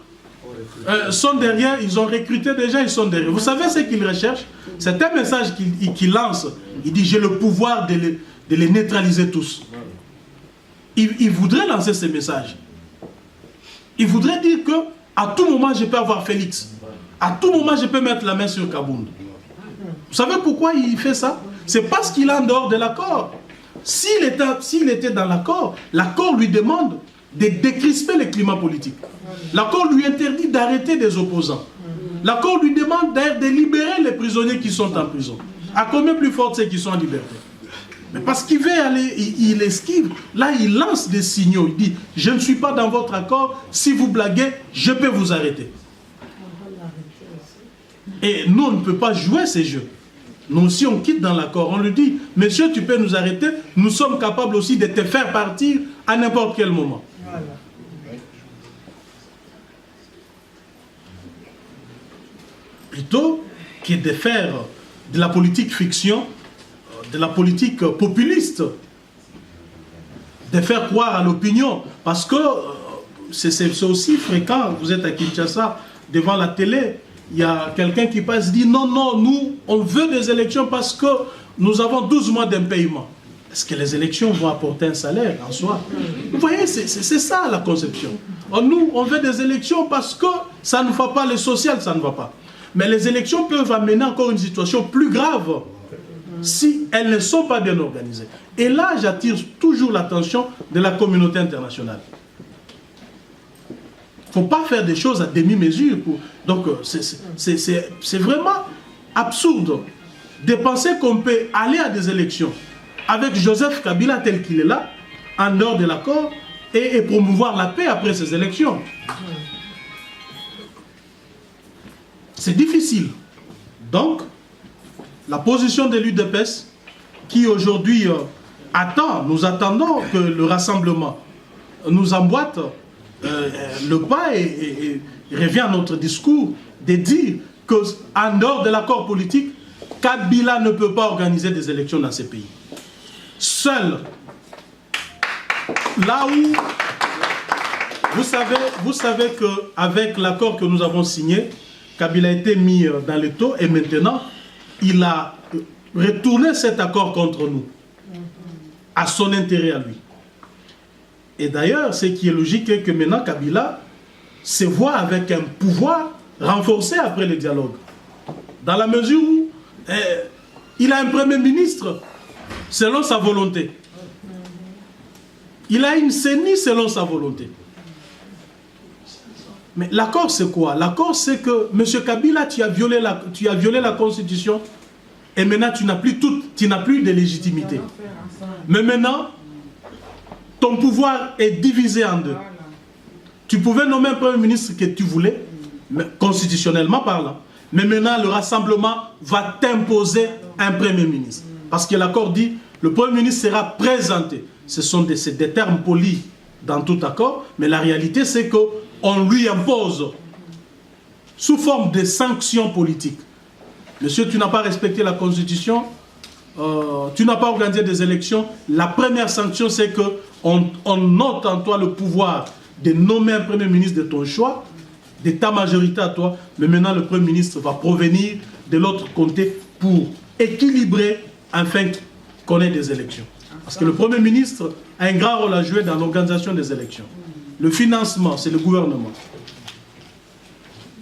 Speaker 7: sont derrière, ils ont recruté des gens, ils sont derrière. Vous savez ce qu'ils recherchent? C'est un message qu'il lance. Il dit, j'ai le pouvoir de les neutraliser tous. Il voudrait lancer ce message. Il voudrait dire que à tout moment, je peux avoir Félix. À tout moment, je peux mettre la main sur Kaboul. Vous savez pourquoi il fait ça? C'est parce qu'il est en dehors de l'accord. S'il était dans l'accord, l'accord lui demande de décrisper le climat politique. L'accord lui interdit d'arrêter des opposants. L'accord lui demande de libérer les prisonniers qui sont en prison. À combien plus forte ceux qui sont en liberté? Mais parce qu'il veut aller, il esquive. Là, il lance des signaux. Il dit, je ne suis pas dans votre accord. Si vous blaguez, je peux vous arrêter. Et nous, on ne peut pas jouer ces jeux. Nous aussi, on quitte dans l'accord. On lui dit, monsieur, tu peux nous arrêter. Nous sommes capables aussi de te faire partir à n'importe quel moment. Plutôt que de faire de la politique fiction, de la politique populiste, de faire croire à l'opinion. Parce que c'est aussi fréquent, vous êtes à Kinshasa, devant la télé, il y a quelqu'un qui passe et dit non, nous, on veut des élections parce que nous avons 12 mois d'impayement. Est-ce que les élections vont apporter un salaire en soi? Vous voyez, c'est ça la conception. Nous, on veut des élections parce que ça ne va pas, le social, ça ne va pas. Mais les élections peuvent amener encore une situation plus grave si elles ne sont pas bien organisées. Et là, j'attire toujours l'attention de la communauté internationale. Il ne faut pas faire des choses à demi-mesure. Donc, c'est vraiment absurde de penser qu'on peut aller à des élections avec Joseph Kabila tel qu'il est là, en dehors de l'accord, et promouvoir la paix après ces élections. C'est difficile. Donc, la position de l'UDPS, qui aujourd'hui nous attendons que le rassemblement nous emboîte le pas et revient à notre discours de dire qu'en dehors de l'accord politique, Kabila ne peut pas organiser des élections dans ces pays. Seul, là où, vous savez qu'avec l'accord que nous avons signé, Kabila a été mis dans le taux et maintenant, il a retourné cet accord contre nous, à son intérêt à lui. Et d'ailleurs, ce qui est logique est que maintenant Kabila se voit avec un pouvoir renforcé après le dialogue. Dans la mesure où il a un premier ministre selon sa volonté. Il a une CENI selon sa volonté. Mais l'accord c'est quoi? L'accord c'est que M. Kabila, tu as violé la Constitution et maintenant tu n'as plus de légitimité. Mais maintenant, ton pouvoir est divisé en deux. Tu pouvais nommer un premier ministre que tu voulais, constitutionnellement parlant. Mais maintenant, le rassemblement va t'imposer un premier ministre. Parce que l'accord dit, le premier ministre sera présenté. C'est des termes polis dans tout accord, mais la réalité c'est qu'on lui impose, sous forme de sanctions politiques. Monsieur, tu n'as pas respecté la Constitution, tu n'as pas organisé des élections. La première sanction, c'est qu'on note en toi le pouvoir de nommer un premier ministre de ton choix, de ta majorité à toi, mais maintenant le premier ministre va provenir de l'autre côté pour équilibrer afin qu'on ait des élections. Parce que le premier ministre a un grand rôle à jouer dans l'organisation des élections. Le financement, c'est le gouvernement.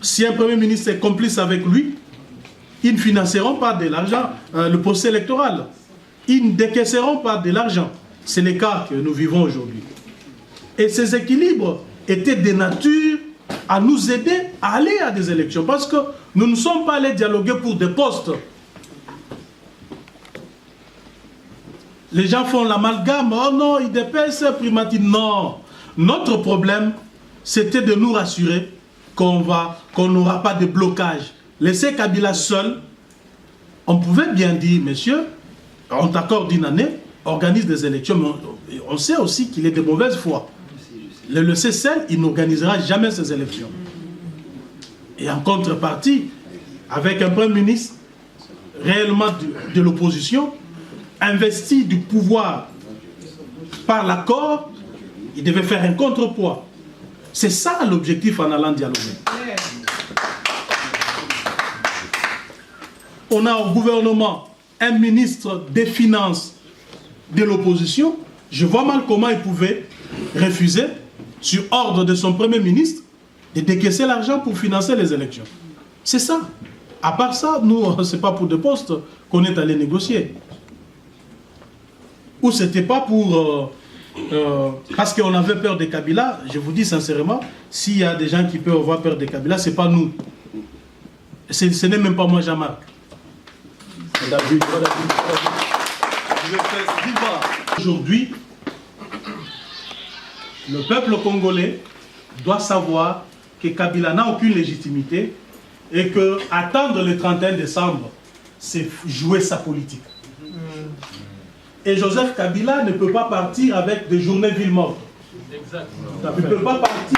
Speaker 7: Si un premier ministre est complice avec lui, ils ne financeront pas de l'argent, le procès électoral. Ils ne décaisseront pas de l'argent. C'est le cas que nous vivons aujourd'hui. Et ces équilibres étaient de nature à nous aider à aller à des élections. Parce que nous ne sommes pas allés dialoguer pour des postes. Les gens font l'amalgame. Oh non, IDPS, primatine. Non. Notre problème, c'était de nous rassurer qu'on n'aura pas de blocage. Laisser Kabila seul, on pouvait bien dire, monsieur, on t'accorde une année, organise des élections, mais on sait aussi qu'il est de mauvaise foi. Le laisser seul, il n'organisera jamais ces élections. Et en contrepartie, avec un premier ministre réellement de l'opposition, investi du pouvoir par l'accord, il devait faire un contrepoids. C'est ça l'objectif en allant dialoguer. On a au gouvernement un ministre des Finances de l'opposition. Je vois mal comment il pouvait refuser, sur ordre de son premier ministre, de décaisser l'argent pour financer les élections. C'est ça. À part ça, nous, ce n'est pas pour des postes qu'on est allé négocier. Ou ce n'était pas pour... parce qu'on avait peur de Kabila. Je vous dis sincèrement, s'il y a des gens qui peuvent avoir peur de Kabila, ce n'est pas nous. Ce n'est même pas moi, Jean-Marc. Aujourd'hui, le peuple congolais doit savoir que Kabila n'a aucune légitimité et que attendre le 31 décembre, c'est jouer sa politique. Et Joseph Kabila ne peut pas partir avec des journées ville morte. Il ne peut pas partir.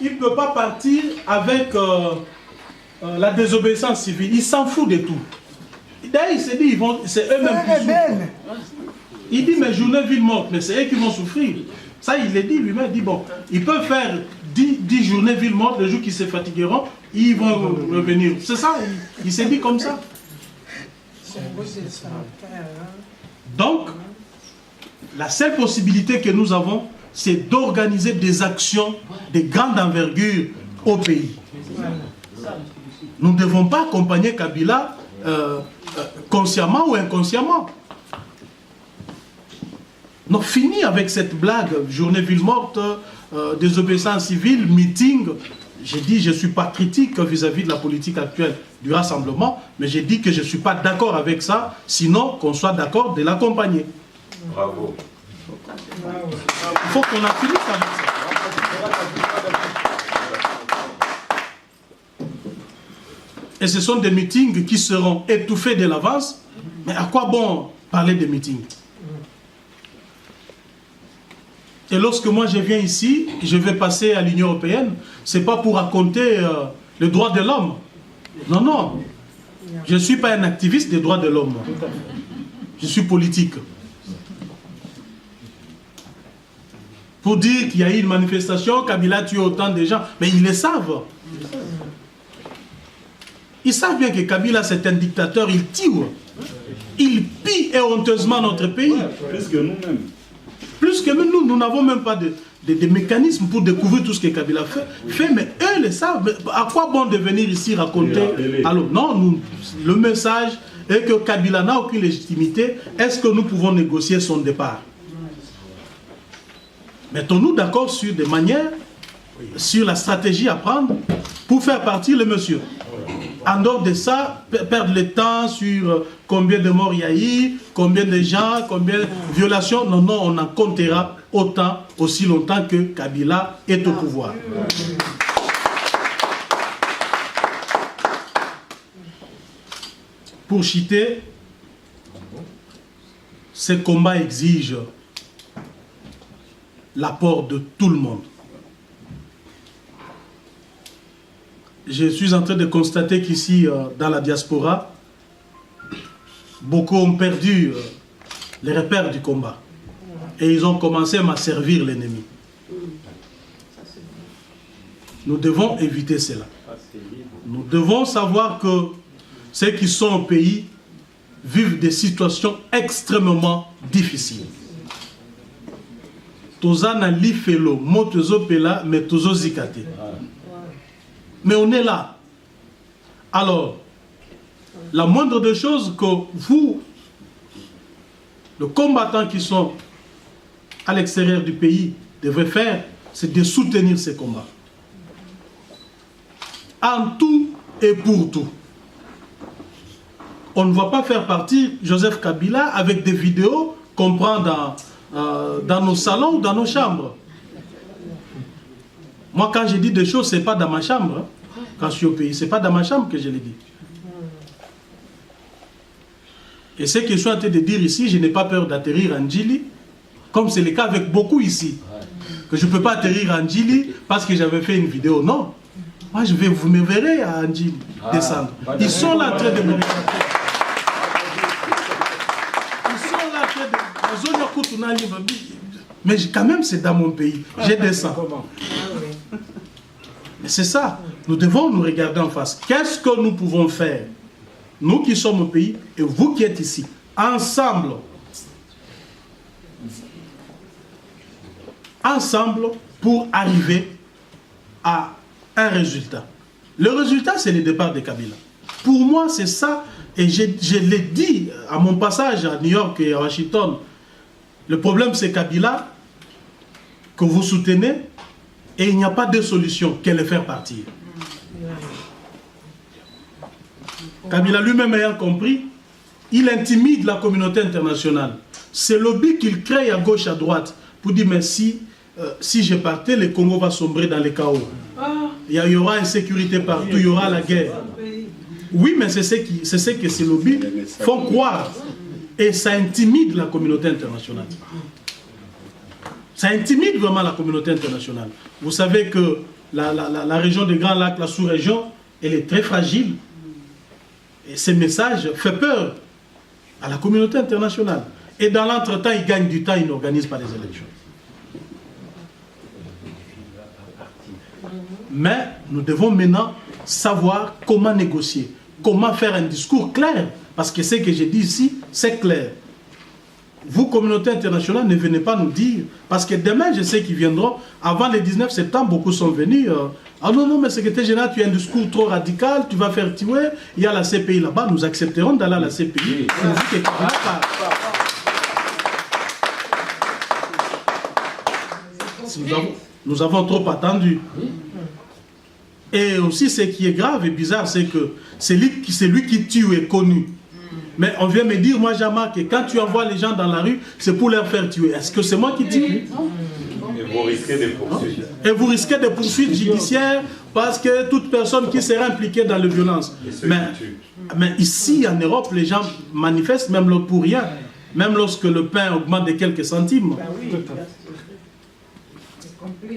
Speaker 7: Il ne peut pas partir avec la désobéissance civile. Il s'en fout de tout. D'ailleurs, il s'est dit, c'est eux-mêmes qui souffrent. Il dit, mais journée ville morte, mais c'est eux qui vont souffrir. Ça, il l'a dit lui-même. Il dit, bon, ils peuvent faire 10 journées ville morte, le jour qu'ils se fatigueront, ils vont revenir. C'est ça, il s'est dit comme ça. Donc, la seule possibilité que nous avons, c'est d'organiser des actions de grande envergure au pays. Nous ne devons pas accompagner Kabila consciemment ou inconsciemment. Non, fini avec cette blague, journée ville morte, désobéissance civile, meeting. J'ai dit, je ne suis pas critique vis-à-vis de la politique actuelle du rassemblement, mais j'ai dit que je ne suis pas d'accord avec ça, sinon qu'on soit d'accord de l'accompagner.
Speaker 5: Bravo.
Speaker 7: Il faut qu'on en finisse avec ça. Et ce sont des meetings qui seront étouffés de l'avance. Mais à quoi bon parler de meetings? Et lorsque moi je viens ici, je vais passer à l'Union européenne, ce n'est pas pour raconter les droits de l'homme. Non, non. Je ne suis pas un activiste des droits de l'homme. Je suis politique. Pour dire qu'il y a eu une manifestation, Kabila tue autant de gens, mais ils le savent. Ils savent bien que Kabila, c'est un dictateur, il tue. Il pille honteusement notre pays.
Speaker 5: Plus que nous-mêmes.
Speaker 7: Plus que nous, nous n'avons même pas de mécanismes pour découvrir tout ce que Kabila fait, mais eux le savent. Mais à quoi bon de venir ici raconter? Alors, non, le message est que Kabila n'a aucune légitimité. Est-ce que nous pouvons négocier son départ? Mettons-nous d'accord sur des manières, sur la stratégie à prendre pour faire partir le monsieur. En dehors de ça, perdre le temps sur combien de morts il y a eu, combien de gens, combien de violations. Non, non, on en comptera autant, aussi longtemps que Kabila est au pouvoir. Pour Chité, ces combats exigent l'apport de tout le monde. Je suis en train de constater qu'ici, dans la diaspora, beaucoup ont perdu les repères du combat. Et ils ont commencé à servir l'ennemi. Nous devons éviter cela. Nous devons savoir que ceux qui sont au pays vivent des situations extrêmement difficiles. Tozana lifelo, motozo pela, mais tozo zikate. Mais on est là. Alors, la moindre des choses que vous, les combattants qui sont à l'extérieur du pays, devrez faire, c'est de soutenir ces combats. En tout et pour tout. On ne va pas faire partir Joseph Kabila avec des vidéos qu'on prend dans nos salons ou dans nos chambres. Moi, quand je dis des choses, ce n'est pas dans ma chambre. Hein. Quand je suis au pays, ce n'est pas dans ma chambre que je les dis. Et ce que je suis en train de dire ici, je n'ai pas peur d'atterrir en Djili, comme c'est le cas avec beaucoup ici. Que je ne peux pas atterrir en Djili parce que j'avais fait une vidéo. Non. Moi, vous me verrez à Djili descendre. Ils sont là en train de me regarder. Ils sont là en train de... Mais quand même, c'est dans mon pays. Je descends. Mais c'est ça. Nous devons nous regarder en face. Qu'est-ce que nous pouvons faire? Nous qui sommes au pays et vous qui êtes ici. Ensemble. Ensemble pour arriver à un résultat. Le résultat, c'est le départ de Kabila. Pour moi, c'est ça. Et je l'ai dit à mon passage à New York et à Washington. Le problème, c'est Kabila que vous soutenez et il n'y a pas de solution qu'elle le faire partir. Kabila lui-même ayant compris, il intimide la communauté internationale. C'est le lobby qu'il crée à gauche, à droite, pour dire mais si je partais, le Congo va sombrer dans le chaos. Il y aura insécurité partout, il y aura la guerre. Oui, mais c'est ce que ces lobbies font croire. Et ça intimide la communauté internationale. Ça intimide vraiment la communauté internationale. Vous savez que la région des Grands Lacs, la sous-région, elle est très fragile. Et ces messages font peur à la communauté internationale. Et dans l'entretemps, ils gagnent du temps, ils n'organisent pas les élections. Mais nous devons maintenant savoir comment négocier, comment faire un discours clair. Parce que ce que j'ai dit ici, c'est clair. Vous, communauté internationale, ne venez pas nous dire, parce que demain, je sais qu'ils viendront, avant le 19 septembre, beaucoup sont venus, ah non, non, mais secrétaire général, tu as un discours trop radical, tu vas faire tuer, il y a la CPI là-bas, nous accepterons d'aller à la CPI. Nous avons trop attendu. Et aussi, ce qui est grave et bizarre, c'est que c'est lui qui tue est connu. Mais on vient me dire, moi, Jean-Marc, que quand tu envoies les gens dans la rue, c'est pour leur faire tuer. Est-ce que c'est moi qui tue? Et
Speaker 5: vous risquez des poursuites.
Speaker 7: Et vous risquez des poursuites judiciaires parce que toute personne qui serait impliquée dans la violence. Mais ici, en Europe, les gens manifestent même pour rien. Même lorsque le pain augmente de quelques centimes.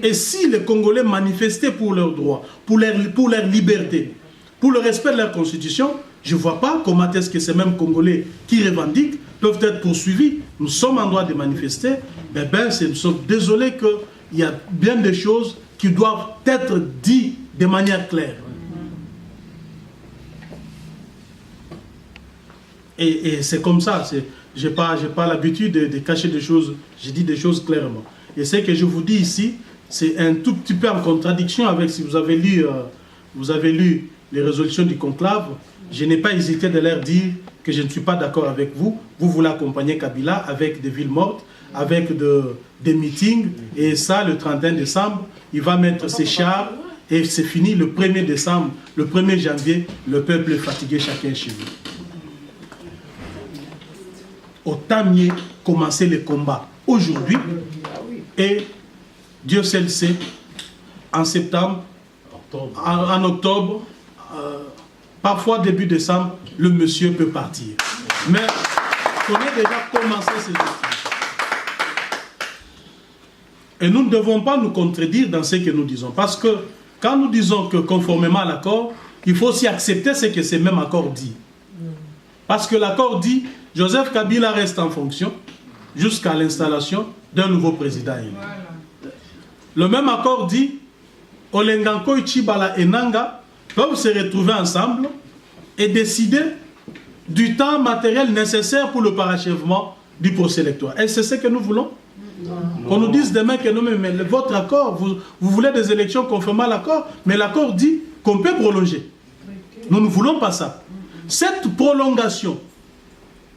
Speaker 7: Et si les Congolais manifestaient pour leurs droits, pour leur liberté, pour le respect de leur constitution, je ne vois pas comment est-ce que ces mêmes Congolais qui revendiquent peuvent être poursuivis. Nous sommes en droit de manifester. Mais nous sommes désolés qu'il y a bien des choses qui doivent être dites de manière claire. Et c'est comme ça. Je n'ai pas l'habitude de cacher des choses. Je dis des choses clairement. Et ce que je vous dis ici, c'est un tout petit peu en contradiction avec, si vous avez lu les résolutions du conclave, je n'ai pas hésité de leur dire que je ne suis pas d'accord avec vous. Vous voulez accompagner Kabila avec des villes mortes, avec des meetings. Et ça, le 31 décembre, il va mettre ses chars. Et c'est fini le 1er décembre, le 1er janvier, le peuple est fatigué chacun chez lui. Autant mieux commencer les combats aujourd'hui. Et Dieu seul le sait, en septembre, en octobre, parfois début décembre, le monsieur peut partir. Mais on a déjà commencé ces études. Et nous ne devons pas nous contredire dans ce que nous disons. Parce que quand nous disons que conformément à l'accord, il faut aussi accepter ce que ce même accord dit. Parce que l'accord dit, Joseph Kabila reste en fonction jusqu'à l'installation d'un nouveau président élu. Le même accord dit, Olenganko, Ichibala et Nanga peuvent se retrouver ensemble et décider du temps matériel nécessaire pour le parachèvement du procès électoral. Et c'est ce que nous voulons. Qu'on nous dise demain que non, mais votre accord, vous voulez des élections conformément à l'accord, mais l'accord dit qu'on peut prolonger. Nous ne voulons pas ça. Cette prolongation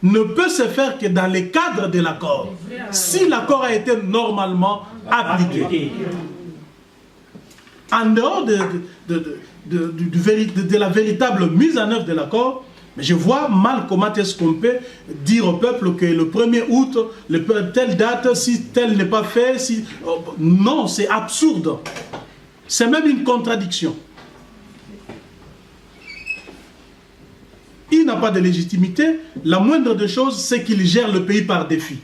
Speaker 7: ne peut se faire que dans les cadres de l'accord, si l'accord a été normalement appliqué. En dehors de la véritable mise en œuvre de l'accord, mais je vois mal comment est-ce qu'on peut dire au peuple que le 1er août, telle date, si tel n'est pas fait, si... Non, c'est absurde. C'est même une contradiction. Il n'a pas de légitimité. La moindre des choses, c'est qu'il gère le pays par défi.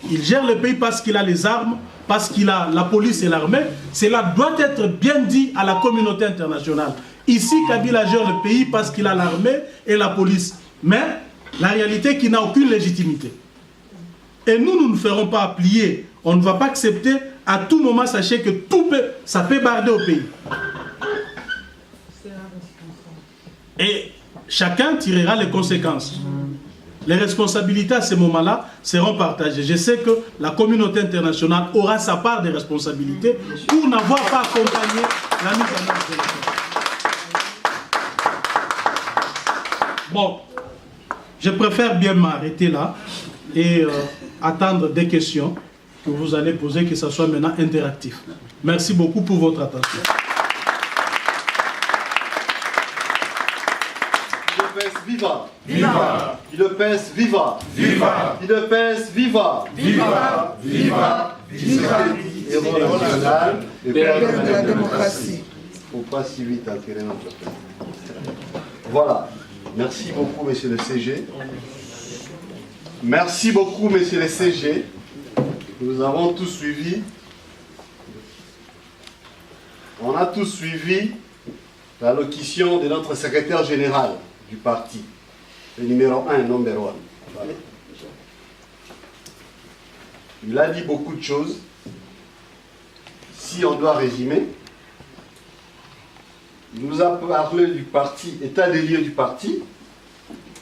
Speaker 7: Il gère le pays parce qu'il a les armes, parce qu'il a la police et l'armée. Cela doit être bien dit à la communauté internationale. Ici, Kabila gère le pays parce qu'il a l'armée et la police. Mais la réalité est qu'il n'a aucune légitimité. Et nous ne ferons pas plier. On ne va pas accepter. À tout moment, sachez que ça peut barder au pays. Et chacun tirera les conséquences. Les responsabilités à ce moment-là seront partagées. Je sais que la communauté internationale aura sa part de responsabilités pour n'avoir pas accompagné la mise en œuvre de l'accord. Bon, je préfère bien m'arrêter là et attendre des questions que vous allez poser, que ce soit maintenant interactif. Merci beaucoup pour votre attention.
Speaker 3: Viva! Viva! UDPS, viva! Viva! UDPS, viva! Viva! Viva! Viva! Héros national et père de la démocratie. Il ne faut pas si vite altérer notre pays. Voilà. Merci beaucoup, monsieur le CG. Merci beaucoup, monsieur le CG. Nous avons tous suivi. On a tous suivi l'allocution de notre secrétaire général du parti, le numéro 1, number 1. Voilà. Il a dit beaucoup de choses. Si on doit résumer, il nous a parlé du parti, état des lieux du parti.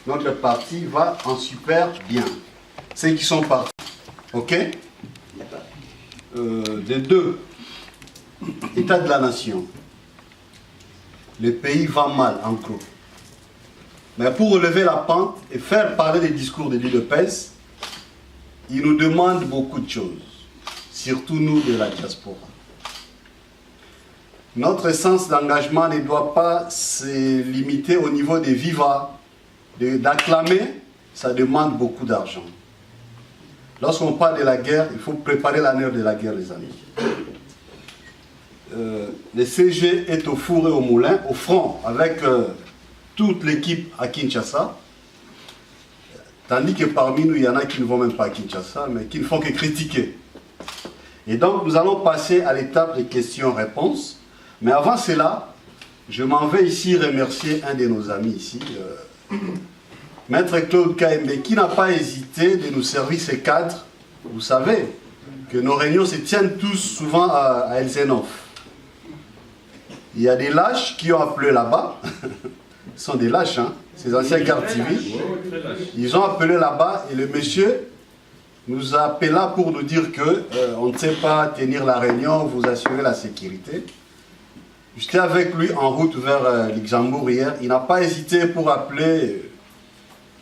Speaker 3: Notre parti va en super bien. Ceux qui sont partis, ok, des deux, état de la nation. Le pays va mal, en gros. Mais pour relever la pente et faire parler des discours de l'UDPS, il nous demande beaucoup de choses, surtout nous de la diaspora. Notre sens d'engagement ne doit pas se limiter au niveau des vivas. D'acclamer, ça demande beaucoup d'argent. Lorsqu'on parle de la guerre, il faut préparer la nerf de la guerre, les amis. Le CG est au four et au moulin, au front, avec toute l'équipe à Kinshasa. Tandis que parmi nous, il y en a qui ne vont même pas à Kinshasa, mais qui ne font que critiquer. Et donc, nous allons passer à l'étape des questions-réponses. Mais avant cela, je m'en vais ici remercier un de nos amis ici, Maître Claude Kaembe, qui n'a pas hésité de nous servir ses cadres. Vous savez que nos réunions se tiennent tous souvent à Elsenhof. Il y a des lâches qui ont appelé là-bas. Ce sont des lâches, hein. ces anciens gardes civils. Ils ont appelé là-bas et le monsieur nous a appelé là pour nous dire que on ne sait pas tenir la réunion, vous assurer la sécurité. J'étais avec lui en route vers Luxembourg hier. Il n'a pas hésité pour appeler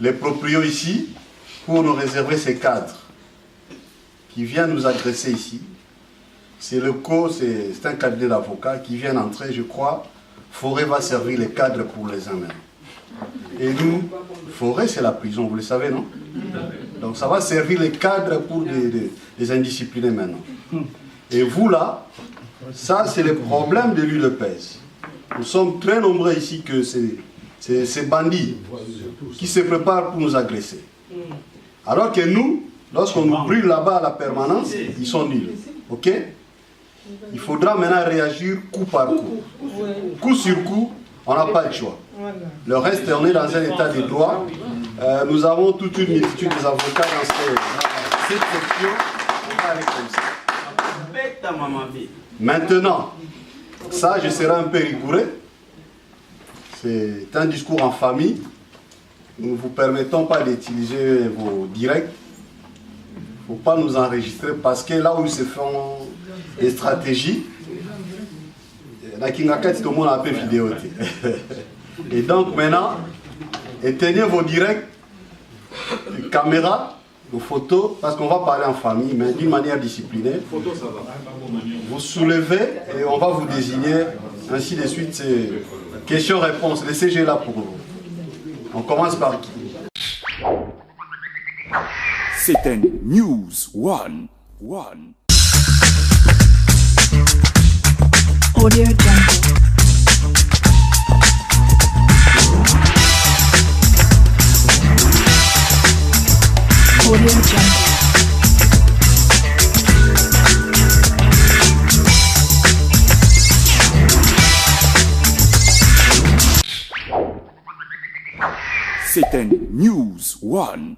Speaker 3: les proprios ici pour nous réserver ces cadres qui viennent nous agresser ici. C'est un cabinet d'avocats qui vient d'entrer, je crois. Forêt va servir les cadres pour les uns même. Et nous, Forêt, c'est la prison, vous le savez, non? Donc ça va servir les cadres pour les indisciplinés maintenant. Et vous là, ça c'est le problème de l'UDPS. Nous sommes très nombreux ici que ces bandits qui se préparent pour nous agresser. Alors que nous, lorsqu'on nous brûle là-bas à la permanence, ils sont nuls. Ok? Il faudra maintenant réagir coup par coup. Coup sur coup, on n'a pas le choix. Le reste, on est dans un état de droit. Nous avons toute une multitude d'avocats dans cette section. On va aller comme ça. Maintenant, ça, je serai un peu rigoureux. C'est un discours en famille. Nous ne vous permettons pas d'utiliser vos directs. Il ne faut pas nous enregistrer parce que là où ils se font des stratégies, la Kingakati, tout le monde a appelé vidéo. Et donc maintenant, éteignez vos directs, les caméras, vos photos, parce qu'on va parler en famille, mais d'une manière disciplinée. Vous soulevez et on va vous désigner, ainsi de suite. C'est questions-réponses. Le CG est là pour vous. On commence par qui?
Speaker 1: C'était News One.
Speaker 2: Audio Jungle. Audio Jungle.
Speaker 1: C'était News One.